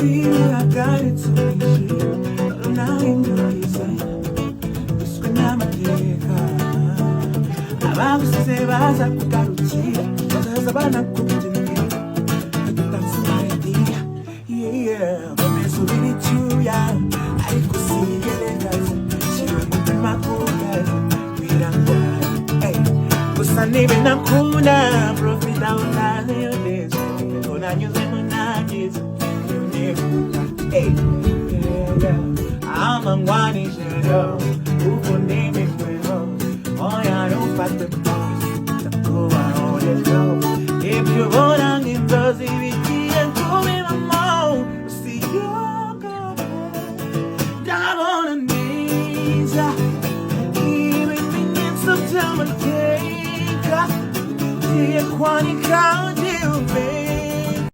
I got it so easy. Now in your design, this when I'm a diva. Abagu se baza kugarukira, bazaza banakubwira. That's my idea, yeah. Promise to be true, yeah. I could see it, she went to my cool guy. We don't go, hey. Cause I never know kuna profit out of your days. When I use them when I get hey, yeah. I'm a wane shadow. Who will name it well? Oh, yeah, don't fight the boys. The go on the show. If you go down in those EVP and go in a mall, see you go down on the knees. Even in some time, take a quantity count you, baby.